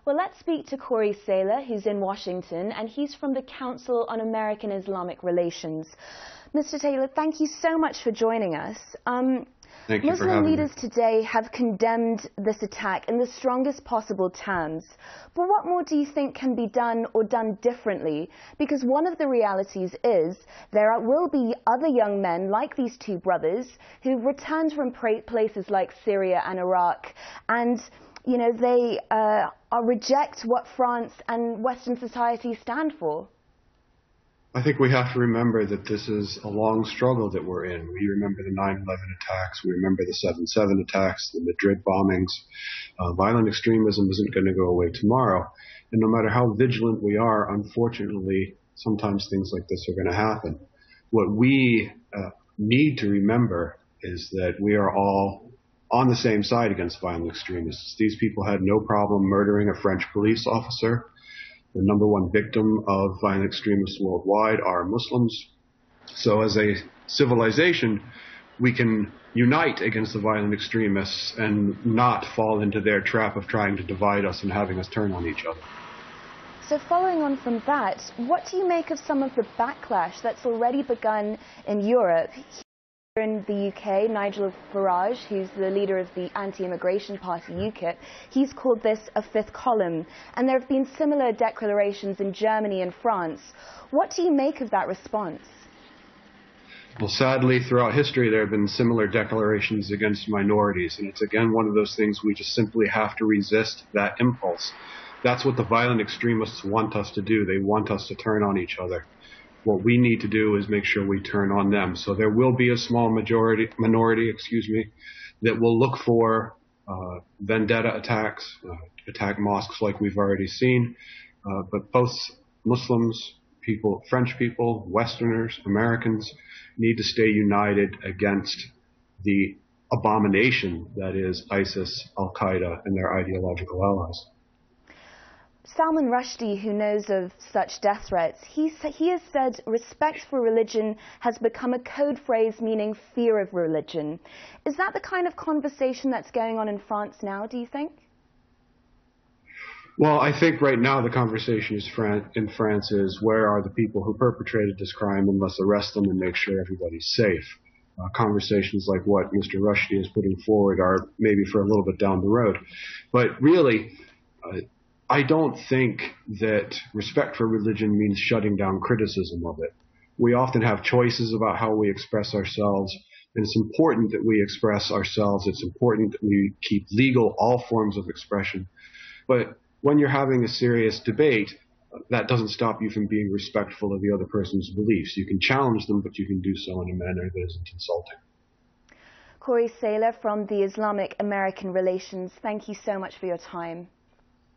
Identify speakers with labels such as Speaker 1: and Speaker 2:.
Speaker 1: Well, let's speak to Corey Saylor, who's in Washington, and he's from the Council on American Islamic Relations. Mr. Taylor, thank you so much for joining us.
Speaker 2: Thank you for having
Speaker 1: Muslim leaders
Speaker 2: me.
Speaker 1: today have condemned this attack in the strongest possible terms. But what more do you think can be done or done differently? Because one of the realities is there will be other young men like these two brothers who returned from places like Syria and Iraq, and they reject what France and Western society stand for.
Speaker 2: I think we have to remember that this is a long struggle that we're in. We remember the 9/11 attacks. We remember the 7/7 attacks, the Madrid bombings. Violent extremism isn't going to go away tomorrow. And no matter how vigilant we are, unfortunately, sometimes things like this are going to happen. What we need to remember is that we are all on the same side against violent extremists. These people had no problem murdering a French police officer. The number one victim of violent extremists worldwide are Muslims. So as a civilization, we can unite against the violent extremists and not fall into their trap of trying to divide us and having us turn on each other.
Speaker 1: So following on from that, what do you make of some of the backlash that's already begun in Europe? In the UK, Nigel Farage, who's the leader of the anti-immigration party UKIP, he's called this a fifth column. And there have been similar declarations in Germany and France. What do you make of that response?
Speaker 2: Well, sadly, throughout history, there have been similar declarations against minorities. And it's, again, one of those things we just simply have to resist that impulse. That's what the violent extremists want us to do. They want us to turn on each other. What we need to do is make sure we turn on them. So there will be a small minority, that will look for vendetta attacks, attack mosques like we've already seen. But both Muslims, French people, Westerners, Americans need to stay united against the abomination that is ISIS, Al-Qaeda, and their ideological allies.
Speaker 1: Salman Rushdie, who knows of such death threats, he has said respect for religion has become a code phrase meaning fear of religion. Is that the kind of conversation that's going on in France now, do you think?
Speaker 2: Well, I think right now the conversation in France is where are the people who perpetrated this crime, and let's arrest them and make sure everybody's safe. Conversations like what Mr. Rushdie is putting forward are maybe for a little bit down the road. But really, I don't think that respect for religion means shutting down criticism of it. We often have choices about how we express ourselves, and it's important that we express ourselves. It's important that we keep legal all forms of expression. But when you're having a serious debate, that doesn't stop you from being respectful of the other person's beliefs. You can challenge them, but you can do so in a manner that isn't insulting.
Speaker 1: Corey Saylor from the Islamic American Relations, thank you so much for your time.